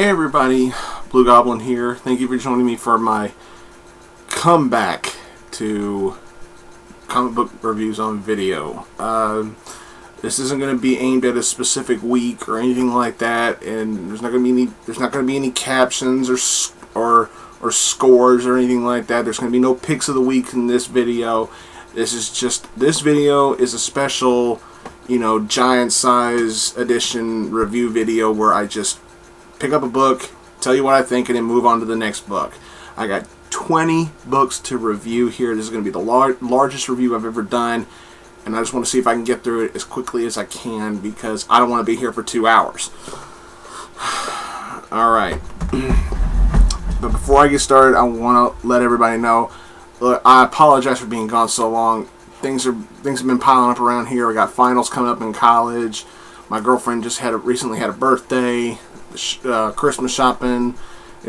Hey everybody, Blugoblin here. Thank you for joining me for my comeback to comic book reviews on video. This isn't going to be aimed at a specific week or anything like that, and there's not going to be any captions or scores or anything like that. There's going to be no picks of the week in this video. This video is a special, giant size edition review video where I just pick up a book, tell you what I think, and then move on to the next book. I got 20 books to review here. This is going to be the largest review I've ever done, and I just want to see if I can get through it as quickly as I can because I don't want to be here for 2 hours. Alright. But before I get started, I want to let everybody know, look, I apologize for being gone so long. Things have been piling up around here. I got finals coming up in college. My girlfriend just recently had a birthday. Christmas shopping,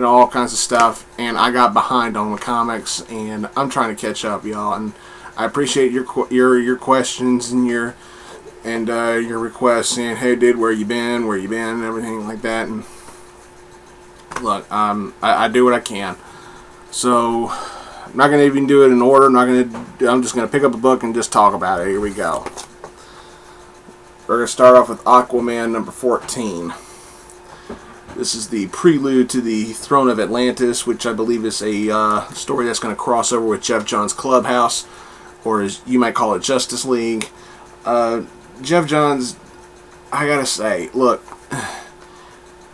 all kinds of stuff, and I got behind on the comics, and I'm trying to catch up, y'all. And I appreciate your questions and your requests, saying, "Hey, dude, where you been, and everything like that." And look, I do what I can, so I'm not gonna even do it in order. I'm just gonna pick up a book and just talk about it. Here we go. We're gonna start off with Aquaman number 14. This is the prelude to the Throne of Atlantis, which I believe is a story that's going to cross over with Jeff Johns' Clubhouse, or as you might call it, Justice League. Jeff Johns, I gotta say, look,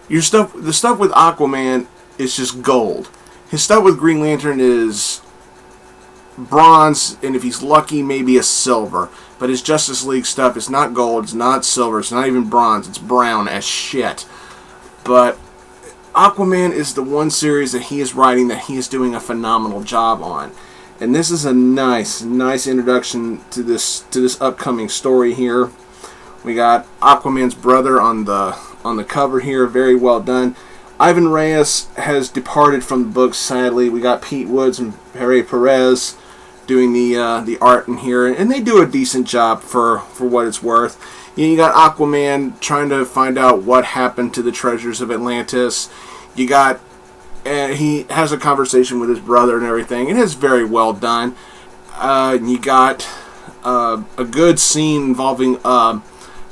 the stuff with Aquaman is just gold. His stuff with Green Lantern is bronze, and if he's lucky, maybe a silver. But his Justice League stuff is not gold, it's not silver, it's not even bronze, it's brown as shit. But Aquaman is the one series that he is writing that he is doing a phenomenal job on. And this is a nice introduction to this upcoming story here. We got Aquaman's brother on the cover here, very well done. Ivan Reyes has departed from the book, sadly. We got Pete Woods and Perry Perez doing the art in here, and they do a decent job for what it's worth. You got Aquaman trying to find out what happened to the treasures of Atlantis. You got, he has a conversation with his brother and everything. It is very well done. You got a good scene involving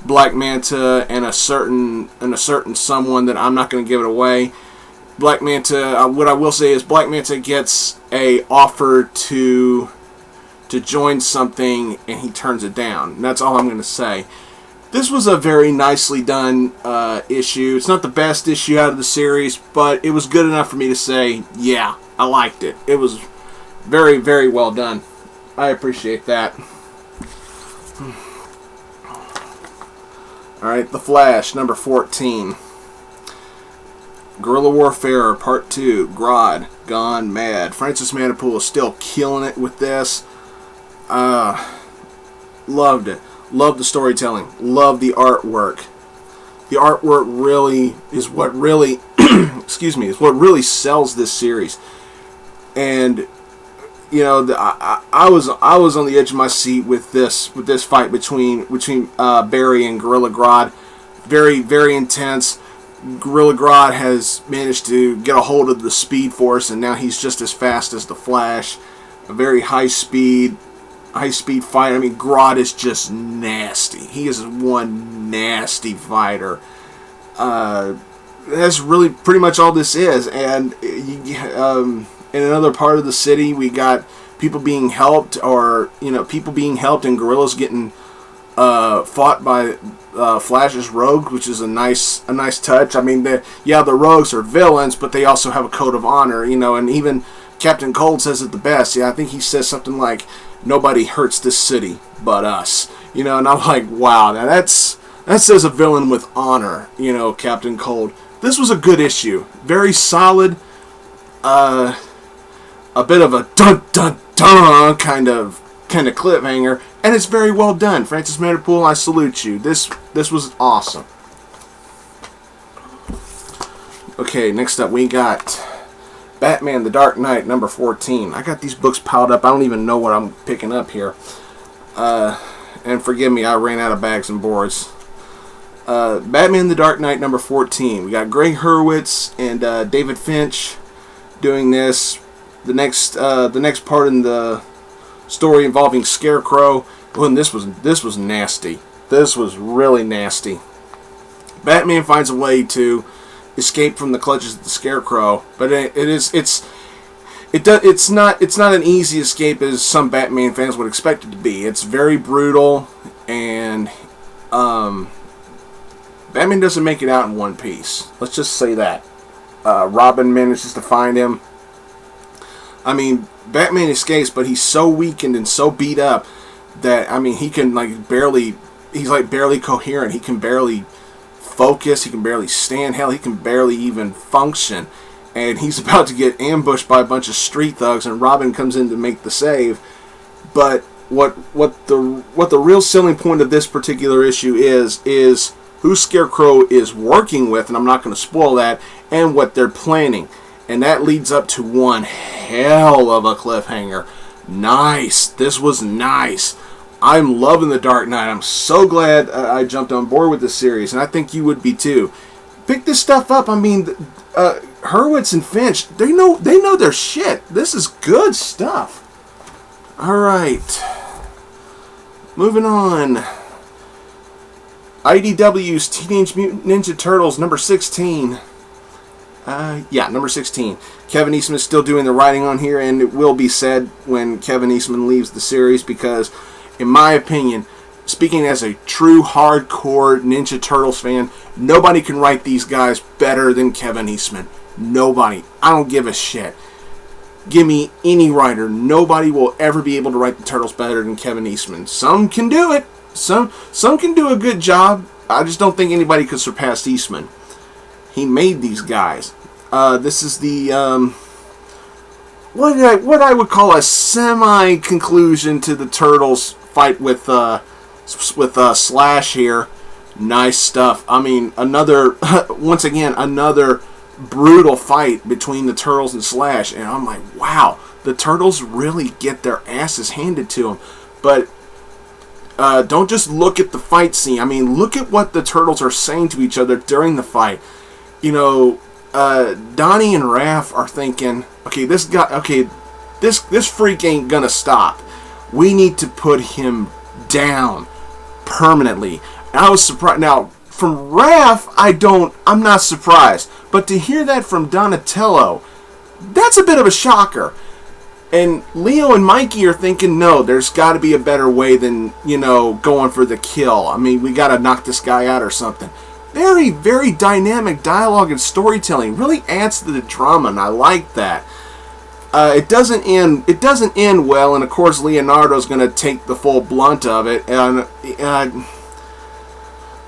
Black Manta and a certain someone that I'm not going to give it away. Black Manta. What I will say is Black Manta gets a offer to join something, and he turns it down. And that's all I'm going to say. This was a very nicely done issue. It's not the best issue out of the series, but it was good enough for me to say, yeah, I liked it. It was very, very well done. I appreciate that. Alright, The Flash, number 14. Guerrilla Warfare, Part 2. Grodd, Gone Mad. Francis Manapul is still killing it with this. Loved it. Love the storytelling. Love the artwork. The artwork really is what really, is what really sells this series. And I was on the edge of my seat with this fight between Barry and Gorilla Grodd. Very, very intense. Gorilla Grodd has managed to get a hold of the Speed Force, and now he's just as fast as the Flash. A very high speed fight. I mean, Grodd is just nasty. He is one nasty fighter. That's really pretty much all this is. And in another part of the city, we got people being helped, and gorillas getting fought by Flash's rogue, which is a nice touch. I mean, the rogues are villains, but they also have a code of honor, and even Captain Cold says it the best. Yeah, I think he says something like, "Nobody hurts this city but us." And I'm like, wow, now that says a villain with honor, Captain Cold. This was a good issue. Very solid. A bit of a dun dun dun kind of cliffhanger, and it's very well done. Francis Manapul, I salute you. This was awesome. Okay, next up we got Batman the Dark Knight, number 14. I got these books piled up. I don't even know what I'm picking up here. And forgive me, I ran out of bags and boards. Batman: The Dark Knight number 14. We got Greg Hurwitz and David Finch doing this. The next part in the story involving Scarecrow. And this was nasty. This was really nasty. Batman finds a way to escape from the clutches of the Scarecrow, but it's not an easy escape as some Batman fans would expect it to be. It's very brutal, and Batman doesn't make it out in one piece. Let's just say that. Robin manages to find him. I mean, Batman escapes, but he's so weakened and so beat up that, I mean, he can he's barely coherent. He can barely focus. He can barely stand. Hell, he can barely even function. And he's about to get ambushed by a bunch of street thugs, and Robin comes in to make the save. But what the real selling point of this particular issue is who Scarecrow is working with, and I'm not going to spoil that, and what they're planning. And that leads up to one hell of a cliffhanger. Nice. This was nice. I'm loving The Dark Knight. I'm so glad I jumped on board with this series, and I think you would be too. Pick this stuff up. I mean, Hurwitz and Finch, they know their shit. This is good stuff. All right. Moving on. IDW's Teenage Mutant Ninja Turtles number 16. Number 16. Kevin Eastman is still doing the writing on here, and it will be said when Kevin Eastman leaves the series because, in my opinion, speaking as a true hardcore Ninja Turtles fan, nobody can write these guys better than Kevin Eastman. Nobody. I don't give a shit. Give me any writer. Nobody will ever be able to write the Turtles better than Kevin Eastman. Some can do it. Some can do a good job. I just don't think anybody could surpass Eastman. He made these guys. This is the what I would call a semi-conclusion to the Turtles fight with Slash here. Nice stuff. I mean, once again another brutal fight between the Turtles and Slash, and I'm like, wow, the Turtles really get their asses handed to them. But don't just look at the fight scene. I mean, look at what the Turtles are saying to each other during the fight. You know, Donnie and Raph are thinking, this freak ain't gonna stop. We need to put him down permanently. And I was surprised. Now, from Raph, I'm not surprised. But to hear that from Donatello, that's a bit of a shocker. And Leo and Mikey are thinking, no, there's got to be a better way than, going for the kill. I mean, we got to knock this guy out or something. Very, very dynamic dialogue and storytelling. Really adds to the drama, and I like that. It doesn't end well, and of course Leonardo's going to take the full blunt of it. And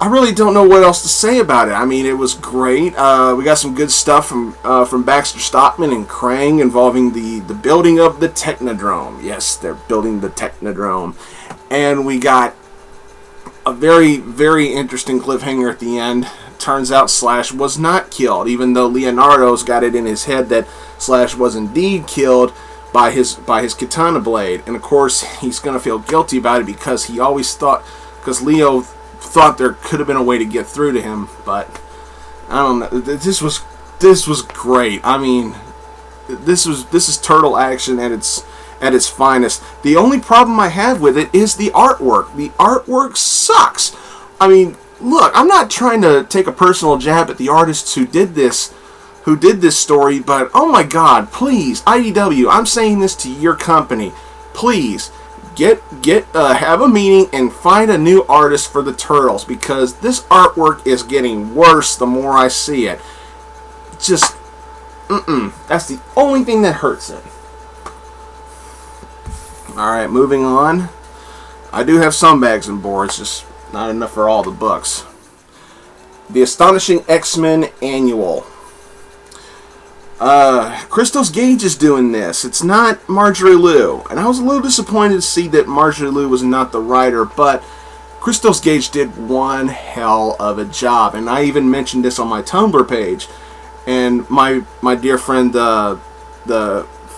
I really don't know what else to say about it. I mean, it was great. We got some good stuff from Baxter Stockman and Krang involving the building of the Technodrome. Yes, they're building the Technodrome. And we got a very, very interesting cliffhanger at the end. Turns out Slash was not killed, even though Leonardo's got it in his head that Slash was indeed killed by his katana blade. And of course, he's going to feel guilty about it because Leo thought there could have been a way to get through to him, but I don't know. This was great. I mean, this is Turtle action at its finest. The only problem I have with it is the artwork. The artwork sucks. I mean, look, I'm not trying to take a personal jab at the artists who did this story, but oh my God, please, IDW, I'm saying this to your company, please. Have a meeting and find a new artist for the Turtles, because this artwork is getting worse the more I see it. Just, that's the only thing that hurts it. Alright, moving on. I do have some bags and boards, just not enough for all the books. The Astonishing X-Men Annual. Christos Gage is doing this. It's not Marjorie Liu. And I was a little disappointed to see that Marjorie Liu was not the writer, but Christos Gage did one hell of a job. And I even mentioned this on my Tumblr page. And my dear friend, the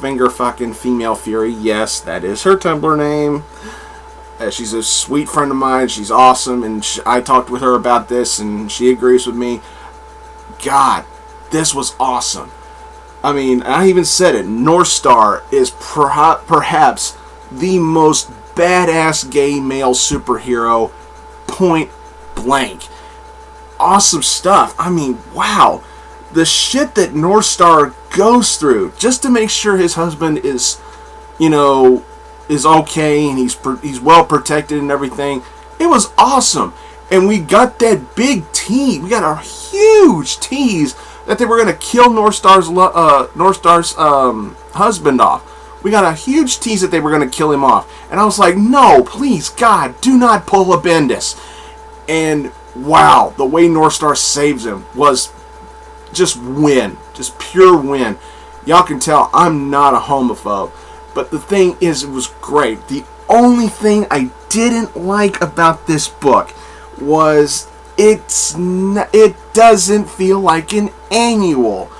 Finger Fucking Female Fury, yes, that is her Tumblr name, She's a sweet friend of mine. She's awesome, and I talked with her about this, and she agrees with me. God, this was awesome. I mean, I even said it. North Star is perhaps the most badass gay male superhero, point blank. Awesome stuff. I mean, wow. The shit that North Star goes through just to make sure his husband is, is okay and he's well protected and everything. It was awesome. And we got that big tease. We got a huge tease that they were going to kill North Star's husband off. We got a huge tease that they were going to kill him off. And I was like, no, please, God, do not pull a Bendis. And wow, the way North Star saves him was just win. Just pure win. Y'all can tell I'm not a homophobe. But the thing is, it was great. The only thing I didn't like about this book was it doesn't feel like an annual.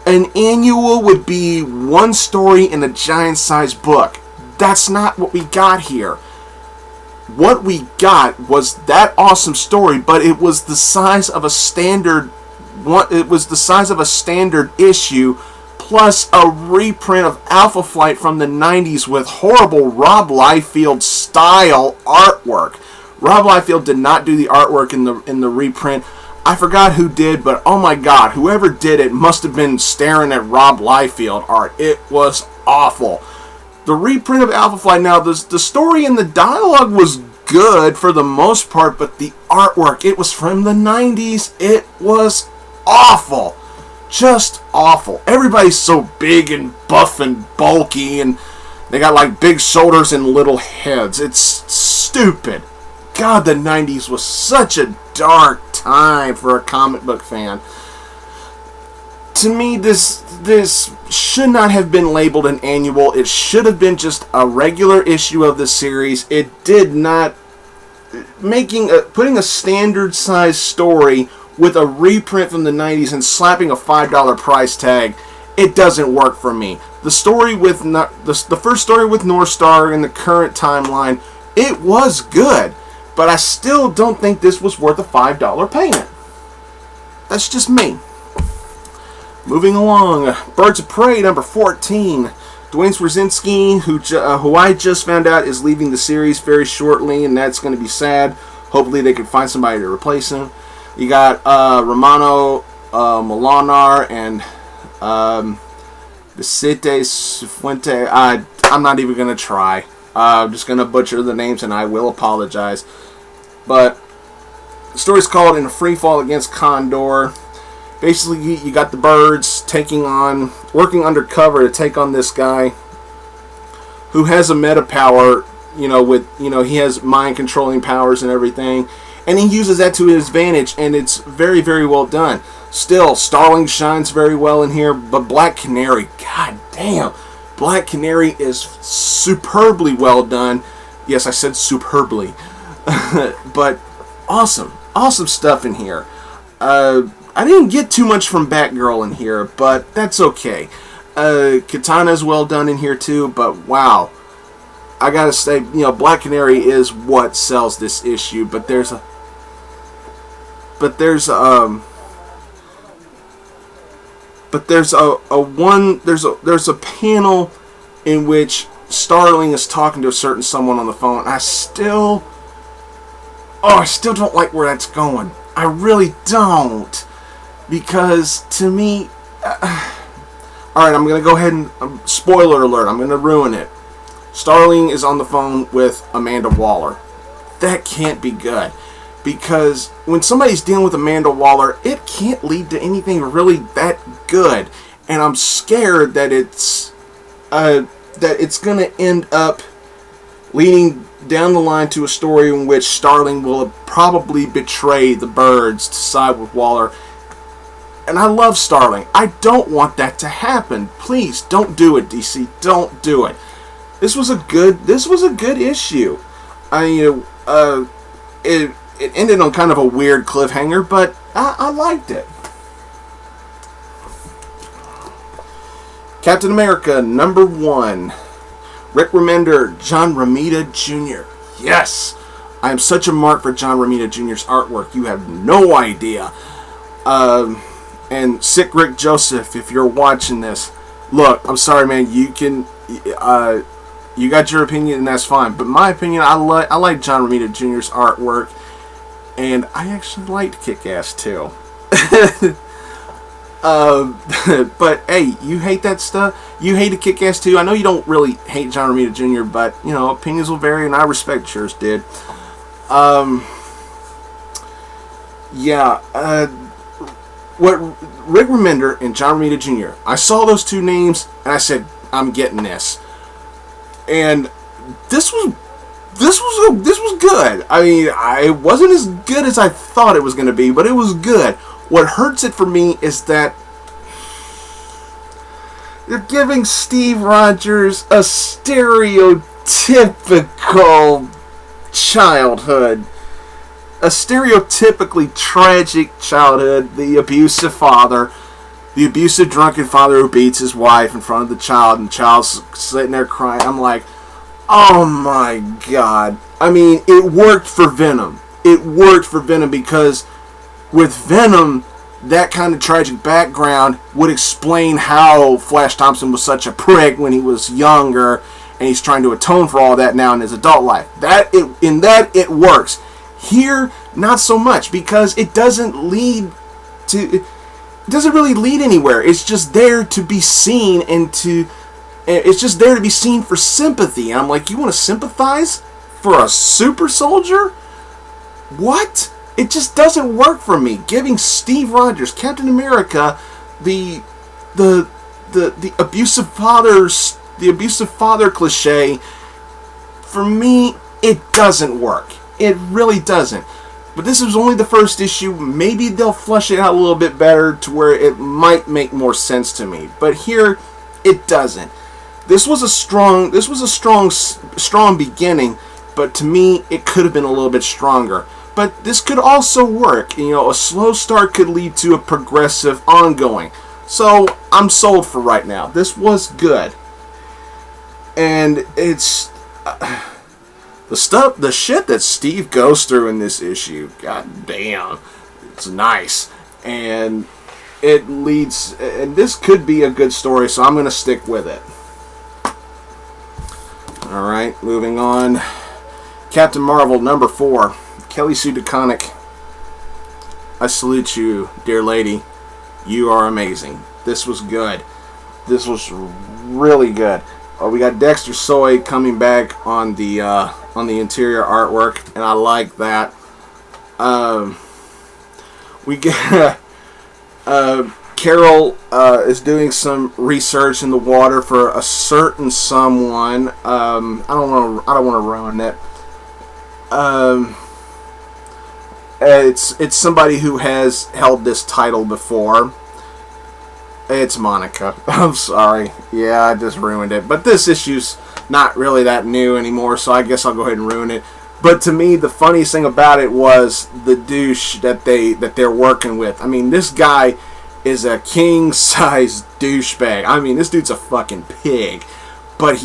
An annual would be one story in a giant-sized book. That's not what we got here. What we got was that awesome story, but it was the size of a standard. It was the size of a standard issue, plus a reprint of Alpha Flight from the 90s with horrible Rob Liefeld style artwork. Rob Liefeld did not do the artwork in the reprint. I forgot who did, but oh my God, whoever did it must have been staring at Rob Liefeld art. It was awful. The reprint of Alpha Flight, now the story and the dialogue was good for the most part, but the artwork, it was from the 90s. It was awful. Just awful. Everybody's so big and buff and bulky, and they got like big shoulders and little heads. It's stupid. God, the 90s was such a dark time for a comic book fan. To me, this should not have been labeled an annual. It should have been just a regular issue of the series. It did not. Putting a standard size story with a reprint from the 90s and slapping a $5 price tag, it doesn't work for me. The story with the first story with North Star in the current timeline, it was good, but I still don't think this was worth a $5 payment. That's just me. Moving along, Birds of Prey number 14. Dwayne Swierczynski, who I just found out is leaving the series very shortly, and that's going to be sad. Hopefully they can find somebody to replace him. You got Romano Molinar and Vicente Cifuente. I'm not even going to try. I'm just going to butcher the names, and I will apologize. But the story's called In a Free Fall Against Condor. Basically, you got the birds working undercover to take on this guy who has a meta power, he has mind controlling powers and everything, and he uses that to his advantage, and it's very, very well done. Still, Starling shines very well in here, but Black Canary, god damn, Black Canary is superbly well done. Yes, I said superbly, but awesome stuff in here. I didn't get too much from Batgirl in here, but that's okay. Katana's well done in here too, but wow. I gotta say, Black Canary is what sells this issue, but there's a panel in which Starling is talking to a certain someone on the phone. I still don't like where that's going. I really don't. Because, to me... Alright, I'm going to go ahead and... spoiler alert, I'm going to ruin it. Starling is on the phone with Amanda Waller. That can't be good. Because when somebody's dealing with Amanda Waller, it can't lead to anything really that good. And I'm scared that it's going to end up leading down the line to a story in which Starling will probably betray the birds to side with Waller. And I love Starling. I don't want that to happen. Please don't do it, DC. Don't do it. This was a good issue. It ended on kind of a weird cliffhanger, but I liked it. Captain America number 1. Rick Remender, John Romita Jr. Yes! I am such a mark for John Romita Jr.'s artwork. You have no idea. And Sick Rick Joseph, if you're watching this, look, I'm sorry, man. You can, you got your opinion, and that's fine. But my opinion, I like John Romita Jr.'s artwork, and I actually liked Kick-Ass too. But hey, you hate that stuff. You hated Kick-Ass too. I know you don't really hate John Romita Jr., but you know, opinions will vary, and I respect yours, dude. What Rick Remender and John Romita Jr. I saw those two names, and I said, I'm getting this. And this was good. I mean, it wasn't as good as I thought it was going to be, but it was good. What hurts it for me is that they're giving Steve Rogers a stereotypical childhood. A stereotypically tragic childhood. The abusive father. The abusive drunken father who beats his wife in front of the child, and the child's sitting there crying. I'm like, oh my god. I mean, it worked for Venom. It worked for Venom because with Venom, that kind of tragic background would explain how Flash Thompson was such a prick when he was younger, and he's trying to atone for all that now in his adult life. It works. Here, not so much, because it doesn't really lead anywhere. It's just there to be seen, it's just there to be seen for sympathy. And I'm like, you want to sympathize for a super soldier? What? It just doesn't work for me. Giving Steve Rogers, Captain America, the abusive father cliche, for me, it doesn't work. It really doesn't. But this is only the first issue. Maybe they'll flesh it out a little bit better to where it might make more sense to me. But here, it doesn't. This was a strong beginning, but to me, it could have been a little bit stronger. But this could also work. You know, a slow start could lead to a progressive ongoing. So, I'm sold for right now. This was good. And it's the shit that Steve goes through in this issue, god damn, it's nice. And it leads, and this could be a good story, so I'm going to stick with it. Alright, moving on. Captain Marvel, number 4. Kelly Sue DeConnick. I salute you, dear lady. You are amazing. This was good. This was really good. We got Dexter Soy coming back on the interior artwork, and I like that. We get Carol is doing some research in the water for a certain someone. I don't want to ruin it. It's somebody who has held this title before. It's Monica. I'm sorry. Yeah, I just ruined it. But this issue's not really that new anymore, so I guess I'll go ahead and ruin it. But to me, the funniest thing about it was the douche that they're working with. I mean, this guy is a king-size douchebag. I mean, this dude's a fucking pig. But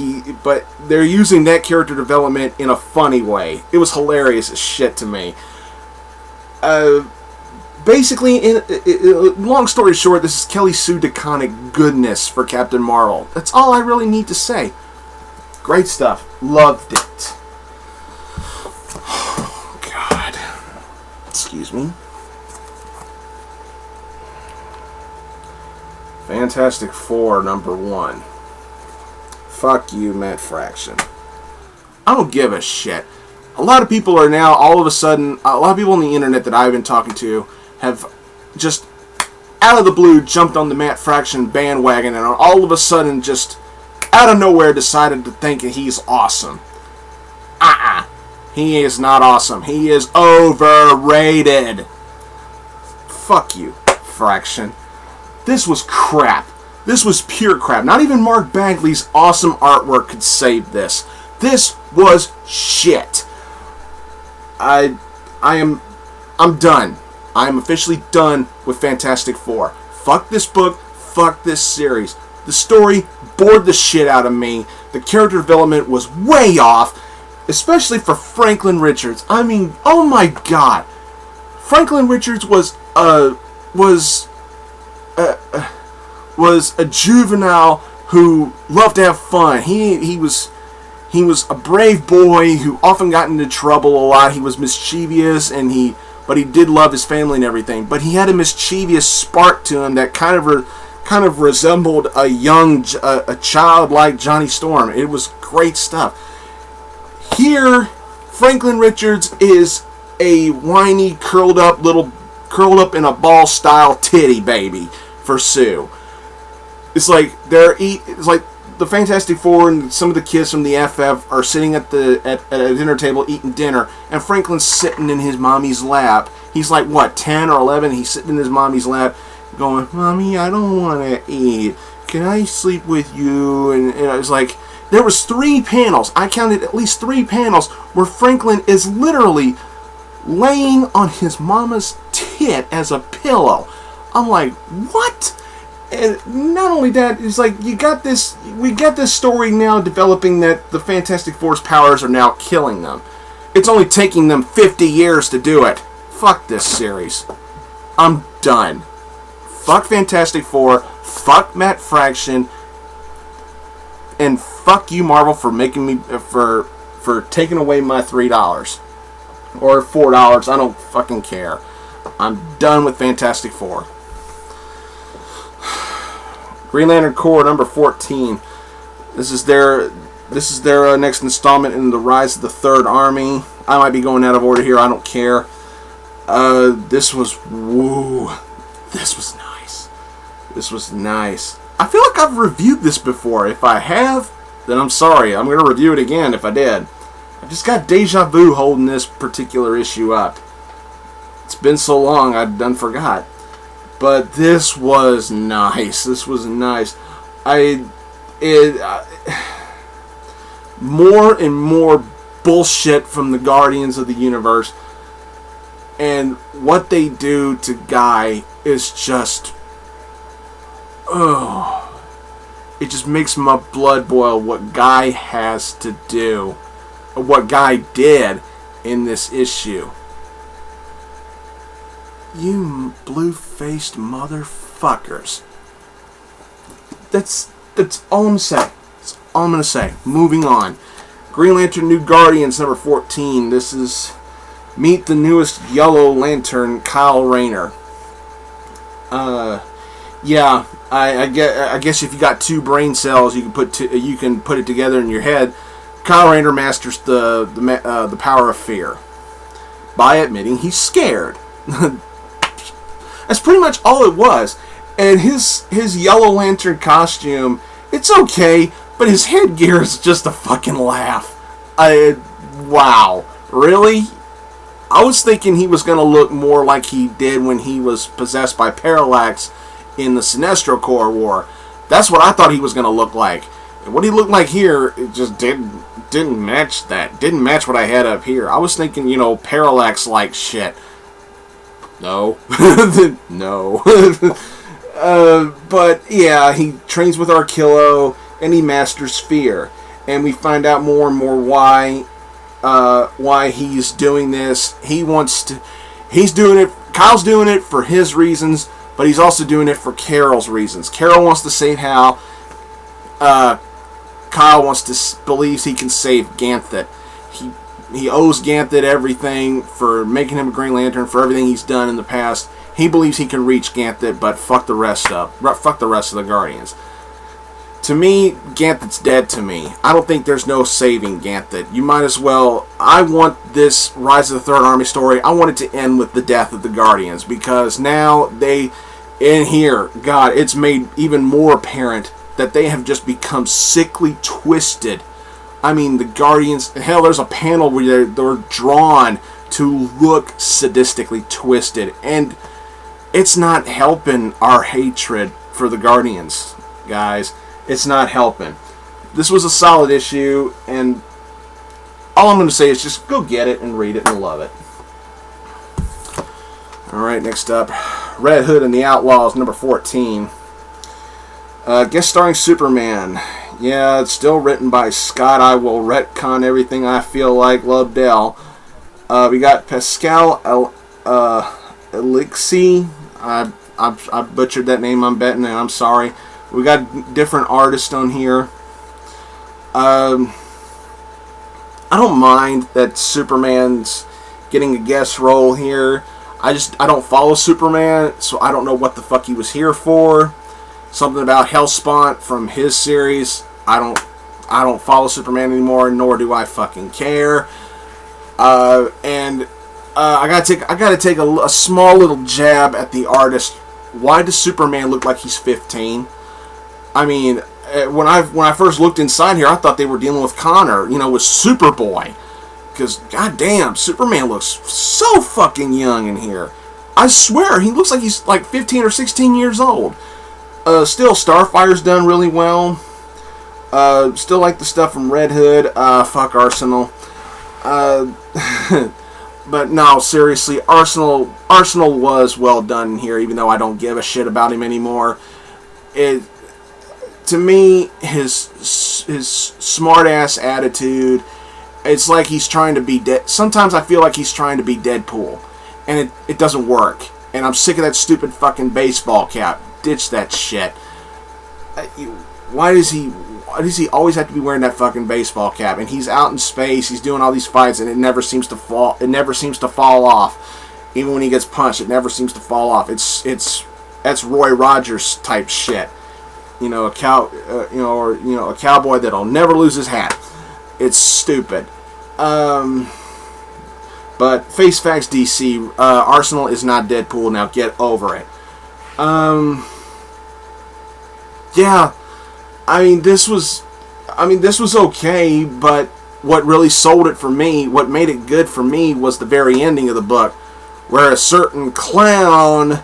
they're using that character development in a funny way. It was hilarious as shit to me. Basically, long story short, this is Kelly Sue DeConnick goodness for Captain Marvel. That's all I really need to say. Great stuff. Loved it. Oh, God. Excuse me. Fantastic Four, number 1. Fuck you, Matt Fraction. I don't give a shit. A lot of people are now, all of a sudden, a lot of people on the internet that I've been talking to have just, out of the blue, jumped on the Matt Fraction bandwagon and all of a sudden, just, out of nowhere, decided to think that he's awesome. He is not awesome. He is overrated. Fuck you, Fraction. This was crap. This was pure crap. Not even Mark Bagley's awesome artwork could save this. This was shit. I'm done. I'm officially done with Fantastic Four. Fuck this book. Fuck this series. The story bored the shit out of me. The character development was way off, especially for Franklin Richards. I mean, oh my god. Franklin Richards was a juvenile who loved to have fun. He was a brave boy who often got into trouble a lot. He was mischievous, but he did love his family and everything. But he had a mischievous spark to him that kind of resembled a childlike Johnny Storm. It was great stuff. Here, Franklin Richards is a whiny, curled up in a ball style titty baby for Sue. It's like the Fantastic Four and some of the kids from the FF are sitting at a dinner table eating dinner, and Franklin's sitting in his mommy's lap. He's like, what, 10 or 11? He's sitting in his mommy's lap going, Mommy, I don't want to eat. Can I sleep with you? And it was like, there was 3 panels. I counted at least 3 panels where Franklin is literally laying on his mama's tit as a pillow. I'm like, what? And not only that, it's like we got this story now developing that the Fantastic Four's powers are now killing them. It's only taking them 50 years to do it. Fuck this series. I'm done. Fuck Fantastic Four. Fuck Matt Fraction. And fuck you, Marvel, for making me for taking away my $3 or $4. I don't fucking care. I'm done with Fantastic Four. Green Lantern Corps number 14. This is their next installment in the Rise of the Third Army. I might be going out of order here. I don't care. This was nice. This was nice. I feel like I've reviewed this before. If I have, then I'm sorry. I'm going to review it again if I did. I just got deja vu holding this particular issue up. It's been so long I done forgot. But this was nice. This was nice. More and more bullshit from the Guardians of the Universe. And what they do to Guy is just... oh, it just makes my blood boil what Guy has to do. What Guy did in this issue. You blue-faced motherfuckers. That's all I'm gonna say. That's all I'm gonna say. Moving on. Green Lantern New Guardians number 14. This is meet the newest Yellow Lantern, Kyle Rayner. Yeah, I guess if you got 2 brain cells, you can put it together in your head. Kyle Rayner masters the power of fear by admitting he's scared. That's pretty much all it was. And his Yellow Lantern costume, it's okay, but his headgear is just a fucking laugh. Wow, really? I was thinking he was going to look more like he did when he was possessed by Parallax in the Sinestro Corps War. That's what I thought he was going to look like. And what he looked like here, it just didn't match that. Didn't match what I had up here. I was thinking, Parallax-like shit. No. No. But, yeah, he trains with Arquillo, and he masters fear. And we find out more and more why he's doing this. Kyle's doing it for his reasons, but he's also doing it for Carol's reasons. Carol wants to save Hal. Kyle believes he can save Ganthet. He owes Ganthet everything for making him a Green Lantern, for everything he's done in the past. He believes he can reach Ganthet, but fuck the rest of the Guardians. To me, Ganthet's dead to me. I don't think there's no saving Ganthet. You might as well... I want this Rise of the Third Army story, I want it to end with the death of the Guardians, because now in here, God, it's made even more apparent that they have just become sickly twisted. I mean, the Guardians... Hell, there's a panel where they're drawn to look sadistically twisted, and it's not helping our hatred for the Guardians, guys. It's not helping. This was a solid issue, and all I'm going to say is just go get it and read it and love it. Alright, next up, Red Hood and the Outlaws, number 14. Guest starring Superman. Yeah, it's still written by Scott. I will retcon everything I feel like. Lobdell. We got Pascal Elixir. I butchered that name, I'm betting, and I'm sorry. We got different artists on here. I don't mind that Superman's getting a guest role here. I don't follow Superman, so I don't know what the fuck he was here for. Something about Hellspawn from his series. I don't follow Superman anymore, nor do I fucking care. I gotta take a small little jab at the artist. Why does Superman look like he's 15? I mean, when I first looked inside here, I thought they were dealing with Connor, with Superboy. Because, goddamn, Superman looks so fucking young in here. I swear, he looks like he's like 15 or 16 years old. Still, Starfire's done really well. Still like the stuff from Red Hood. Fuck Arsenal. But no, seriously, Arsenal was well done in here, even though I don't give a shit about him anymore. To me, his smart-ass attitude, it's like he's trying to be sometimes I feel like he's trying to be Deadpool, and it doesn't work. And I'm sick of that stupid fucking baseball cap. Ditch that shit. Why does he always have to be wearing that fucking baseball cap? And he's out in space, he's doing all these fights, and it never seems to fall off. Even when he gets punched, it never seems to fall off. That's Roy Rogers type shit. A cowboy that'll never lose his hat. It's stupid. But face facts, DC. Arsenal is not Deadpool. Now get over it. Yeah. I mean, this was okay, but what really sold it for me, what made it good for me, was the very ending of the book, where a certain clown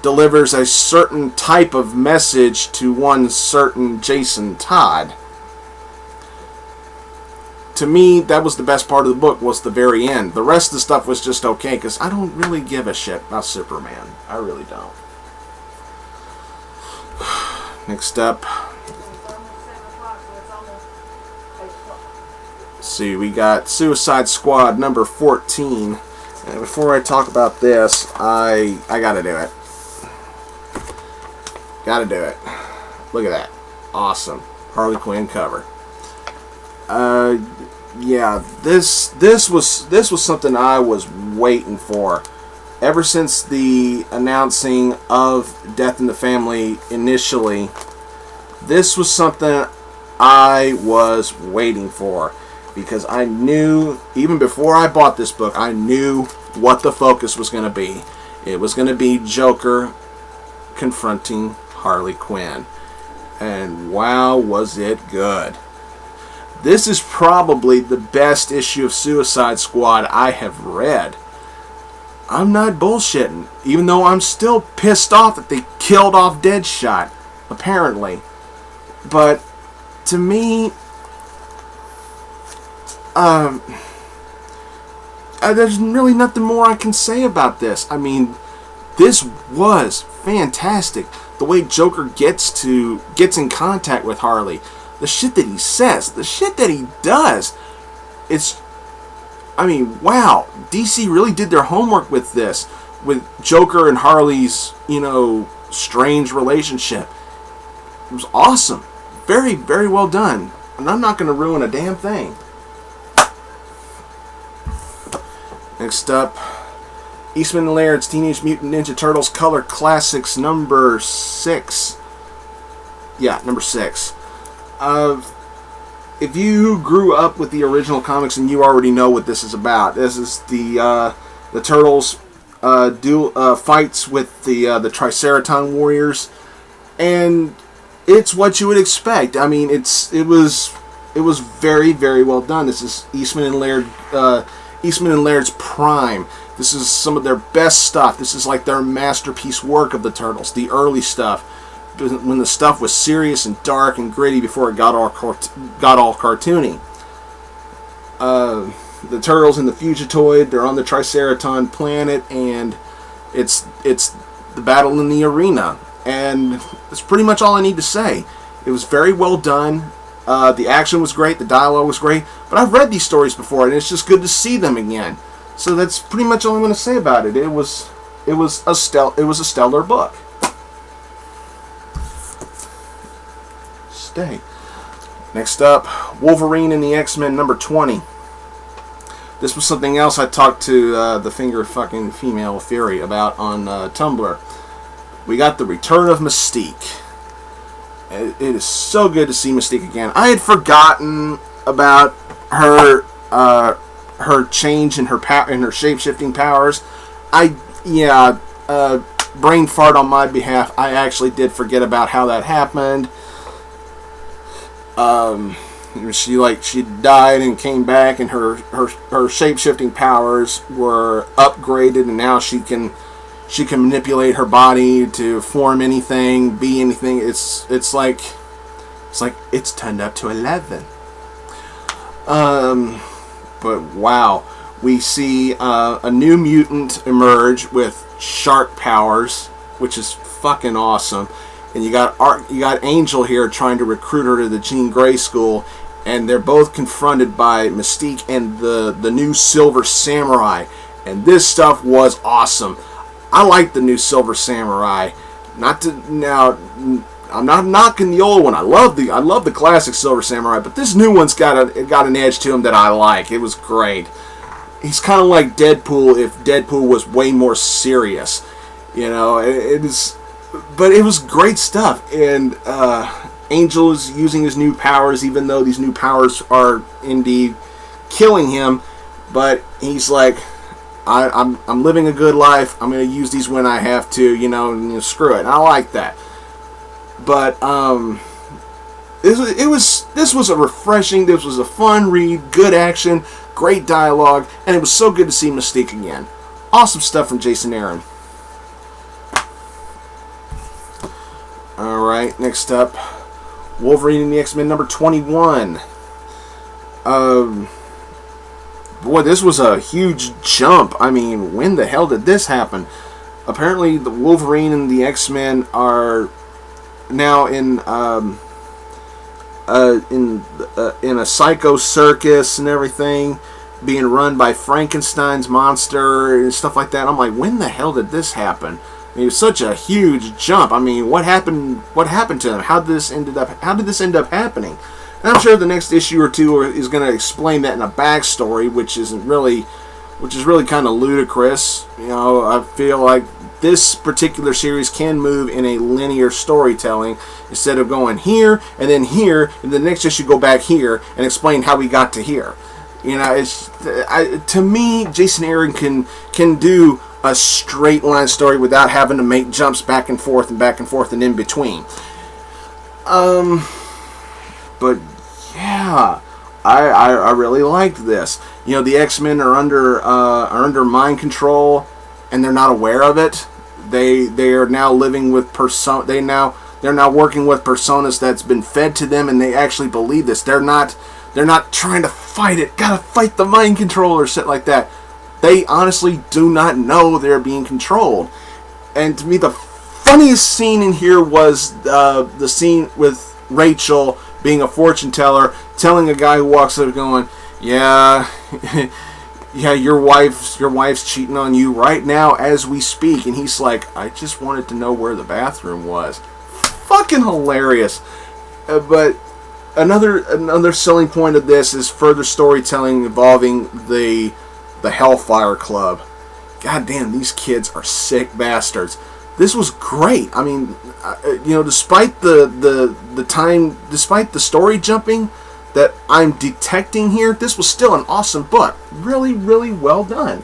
delivers a certain type of message to one certain Jason Todd. To me, that was the best part of the book, was the very end. The rest of the stuff was just okay, because I don't really give a shit about Superman. I really don't. Next up. Let's see, we got Suicide Squad number 14. And before I talk about this, I gotta do it. Gotta do it. Look at that. Awesome. Harley Quinn cover. Yeah, this was something I was waiting for. Ever since the announcing of Death in the Family initially, this was something I was waiting for. Because I knew, even before I bought this book, I knew what the focus was going to be. It was going to be Joker confronting Harley Quinn. And wow, was it good. This is probably the best issue of Suicide Squad I have read. I'm not bullshitting, even though I'm still pissed off that they killed off Deadshot, apparently. But to me, there's really nothing more I can say about this. I mean, this was fantastic. The way Joker gets in contact with Harley, the shit that he says, the shit that he does, I mean, wow. DC really did their homework with this, with Joker and Harley's, strange relationship. It was awesome. Very, very well done. And I'm not going to ruin a damn thing. Next up, Eastman and Laird's Teenage Mutant Ninja Turtles Color Classics number 6. Yeah, number 6. If you grew up with the original comics, and you already know what this is about. This is the Turtles fights with the Triceraton Warriors, and it's what you would expect. I mean, it was very, very well done. This is Eastman and Laird's prime. This is some of their best stuff. This is like their masterpiece work of the Turtles, the early stuff, when the stuff was serious and dark and gritty before it got all cartoony. The Turtles and the Fugitoid, they're on the Triceraton planet, and it's the battle in the arena. And that's pretty much all I need to say. It was very well done. The action was great. The dialogue was great. But I've read these stories before, and it's just good to see them again. So that's pretty much all I'm going to say about it. It was a stellar book. Stay. Next up, Wolverine and the X-Men number 20. This was something else I talked to the finger fucking female Fury about on Tumblr. We got the return of Mystique. It is so good to see Mystique again. I had forgotten about her change in her shape-shifting powers. Brain fart on my behalf. I actually did forget about how that happened. She died and came back, and her shape-shifting powers were upgraded, and now she can manipulate her body to form anything, be anything. It's like it's turned up to 11. But wow, we see a new mutant emerge with shark powers, which is fucking awesome. And you got Angel here trying to recruit her to the Jean Grey school, and they're both confronted by Mystique and the new Silver Samurai. And this stuff was awesome. I like the new Silver Samurai. I'm not knocking the old one. I love the classic Silver Samurai, but this new one's got an edge to him that I like. It was great. He's kind of like Deadpool if Deadpool was way more serious. You know, but it was great stuff. And Angel is using his new powers, even though these new powers are indeed killing him. But he's like, I'm living a good life. I'm going to use these when I have to, screw it. And I like that. But this was a refreshing, this was a fun read, good action, great dialogue, and it was so good to see Mystique again. Awesome stuff from Jason Aaron. Alright, next up, Wolverine and the X-Men number 21. Boy, this was a huge jump. I mean, when the hell did this happen? Apparently, the Wolverine and the X-Men are now in a psycho circus and everything, being run by Frankenstein's monster and stuff like that. I'm like, when the hell did this happen? It was such a huge jump. I mean, what happened to them? How did this end up happening? And I'm sure the next issue or two is going to explain that in a backstory, which is really kind of ludicrous. I feel like this particular series can move in a linear storytelling instead of going here and then the next issue go back here and explain how we got to here. To me, Jason Aaron can do a straight line story without having to make jumps back and forth and in between. But yeah, I really liked this. The X-Men are under mind control, and they're not aware of it. They are now living with they're now working with personas that's been fed to them, and they actually believe this. They're not trying to fight it. Gotta fight the mind control or shit like that. They honestly do not know they're being controlled. And to me, the funniest scene in here was the scene with Rachel being a fortune teller, telling a guy who walks up going, yeah, your wife's cheating on you right now as we speak. And he's like, I just wanted to know where the bathroom was. Fucking hilarious. But another selling point of this is further storytelling involving the Hellfire Club. God damn, these kids are sick bastards. This was great. I mean, despite despite the story jumping that I'm detecting here, this was still an awesome book. Really, really well done.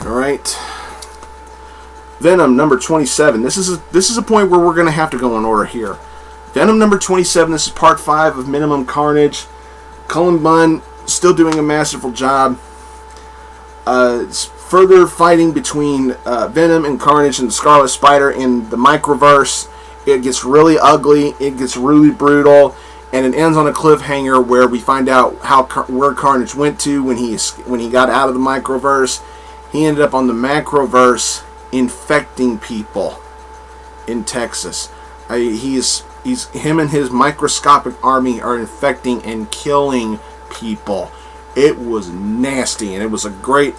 All right, Venom number 27. This is a point where we're going to have to go in order here. Venom number 27. This is part 5 of Minimum Carnage. Cullen Bunn still doing a masterful job. It's further fighting between Venom and Carnage and the Scarlet Spider in the Microverse. It gets really ugly. It gets really brutal, and it ends on a cliffhanger where we find out where Carnage went to when he got out of the Microverse. He ended up on the Macroverse infecting people. in Texas. He's him and his microscopic army are infecting and killing people. It was nasty, and it was a great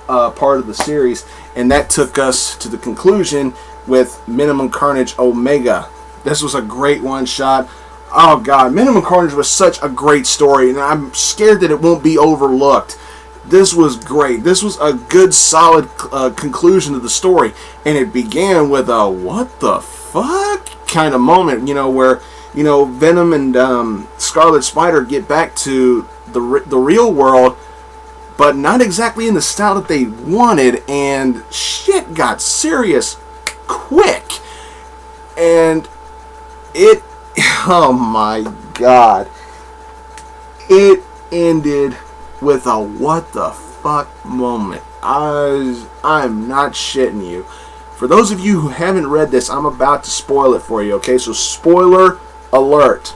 part of the series, and that took us to the conclusion with Minimum Carnage Omega. This was a great one shot. Oh god, Minimum Carnage was such a great story, and I'm scared that it won't be overlooked. This was great. This was a good, solid conclusion to the story, and it began with a what the fuck kind of moment, where Venom and Scarlet Spider get back to the real world, but not exactly in the style that they wanted, and shit got serious quick. And it, oh my god, it ended with a what the fuck moment. I'm not shitting you. For those of you who haven't read this, I'm about to spoil it for you, okay? So spoiler alert.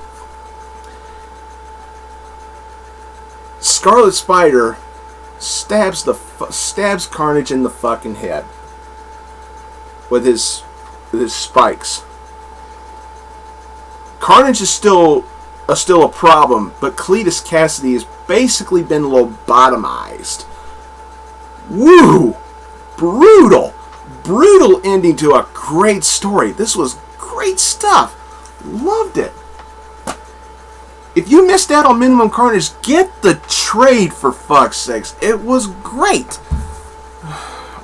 Scarlet Spider stabs Carnage in the fucking head with his spikes. Carnage is still a problem, but Cletus Cassidy has basically been lobotomized. Woo! Brutal ending to a great story. This was great stuff. Loved it. If you missed out on Minimum Carnage, get the trade for fuck's sakes. It was great.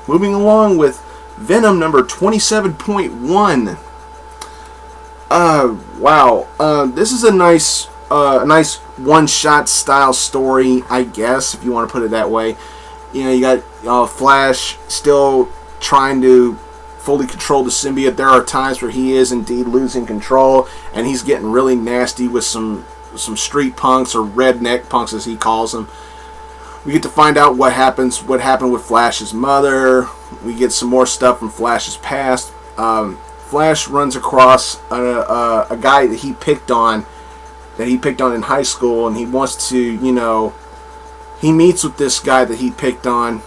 Moving along with Venom number 27.1. Wow. This is a nice one-shot style story, I guess, if you want to put it that way. You got Flash still trying to fully control the symbiote. There are times where he is indeed losing control, and he's getting really nasty with some street punks, or redneck punks as he calls them. We get to find out what happened with Flash's mother. We get some more stuff from Flash's past. Flash runs across a guy that he picked on in high school, and he wants to, he meets with this guy that he picked on.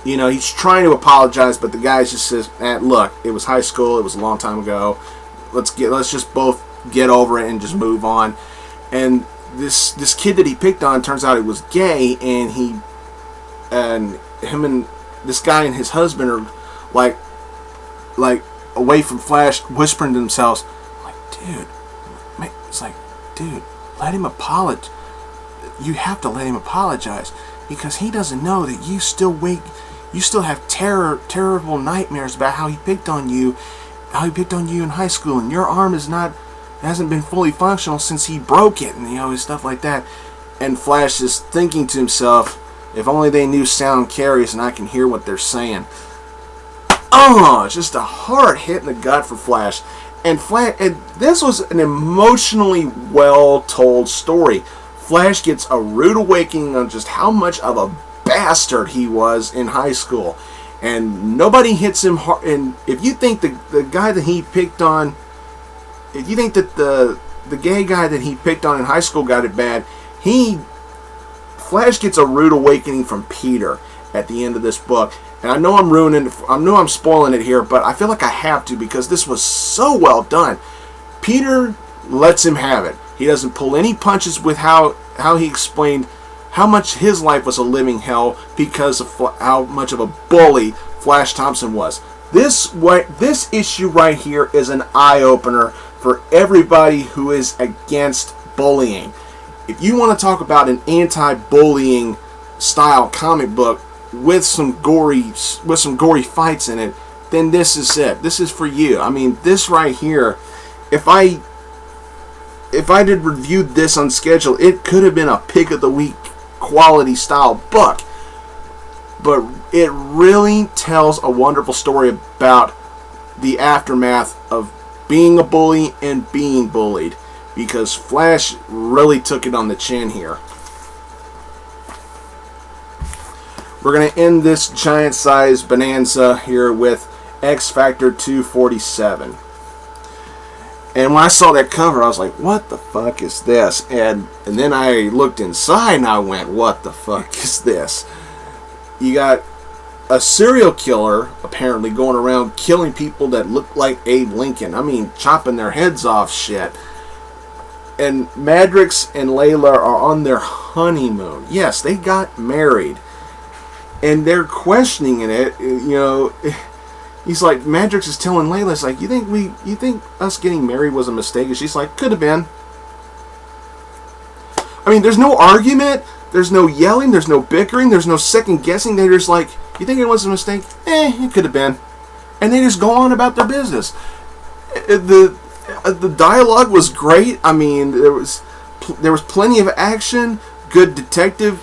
He's trying to apologize, but the guy just says, look, it was high school, it was a long time ago. Let's just both get over it and just move on. And this kid that he picked on turns out he was gay, and him and this guy and his husband are like away from Flash, whispering to themselves, dude, let him apologize. You have to let him apologize, because he doesn't know that you still have terrible nightmares about how he picked on you in high school, and your arm hasn't been fully functional since he broke it, and stuff like that. And Flash is thinking to himself, if only they knew sound carries and I can hear what they're saying. Oh, just a hard hit in the gut for Flash. And this was an emotionally well-told story. Flash gets a rude awakening on just how much of a bastard he was in high school. And nobody hits him hard. And if you think the guy that he picked on, if you think that the gay guy that he picked on in high school got it bad, Flash gets a rude awakening from Peter at the end of this book. And I know I'm spoiling it here, but I feel like I have to, because this was so well done. Peter lets him have it. He doesn't pull any punches with how he explained how much his life was a living hell because of how much of a bully Flash Thompson was. This issue right here is an eye-opener for everybody who is against bullying. If you want to talk about an anti-bullying style comic book with some gory fights in it, then this is it. This is for you. I mean, this right here, if I did review this on schedule, it could have been a pick of the week quality style book. But it really tells a wonderful story about the aftermath of being a bully and being bullied, because Flash really took it on the chin here. We're going to end this giant-sized bonanza here with X Factor 247. And when I saw that cover, I was like, what the fuck is this? And then I looked inside and I went, what the fuck is this? You got a serial killer apparently going around killing people that look like Abe Lincoln. I mean, chopping their heads off shit. And Madrox and Layla are on their honeymoon. Yes, they got married. And they're questioning it. He's like, Madrox is telling Layla, it's like, you think us getting married was a mistake? And she's like, could have been. I mean, there's no argument. There's no yelling. There's no bickering. There's no second guessing. They're just like, you think it was a mistake? It could have been. And they just go on about their business. The dialogue was great. I mean, there was plenty of action, good detective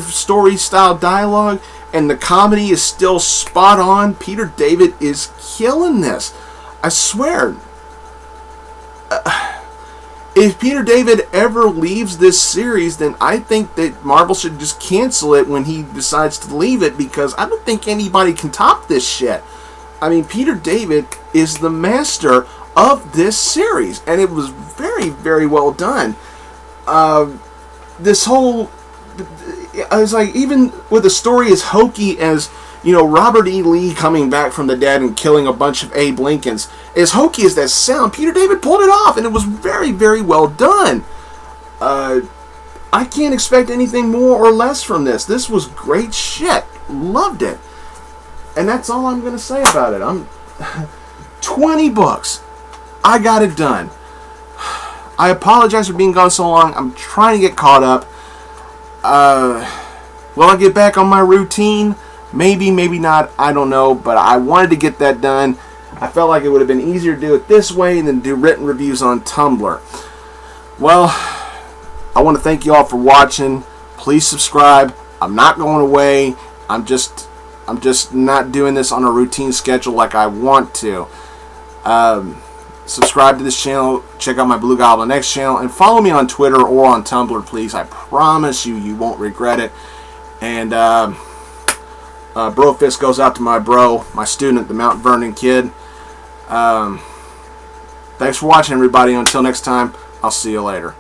story style dialogue, and the comedy is still spot on. Peter David is killing this. I swear. If Peter David ever leaves this series, then I think that Marvel should just cancel it when he decides to leave it, because I don't think anybody can top this shit. I mean, Peter David is the master of this series, and it was very, very well done. This whole... I was like, even with a story as hokey as, Robert E. Lee coming back from the dead and killing a bunch of Abe Lincolns, as hokey as that sound, Peter David pulled it off, and it was very, very well done. I can't expect anything more or less from this. This was great shit. Loved it. And that's all I'm going to say about it. I'm 20 books. I got it done. I apologize for being gone so long. I'm trying to get caught up. Will I get back on my routine? Maybe, maybe not. I don't know. But I wanted to get that done. I felt like it would have been easier to do it this way than do written reviews on Tumblr. Well, I want to thank you all for watching. Please subscribe. I'm not going away. I'm just not doing this on a routine schedule like I want to. Subscribe to this channel. Check out my Blugoblin X channel. And follow me on Twitter or on Tumblr, please. I promise you won't regret it. And bro fist goes out to my student, the Mount Vernon kid. Thanks for watching, everybody. Until next time, I'll see you later.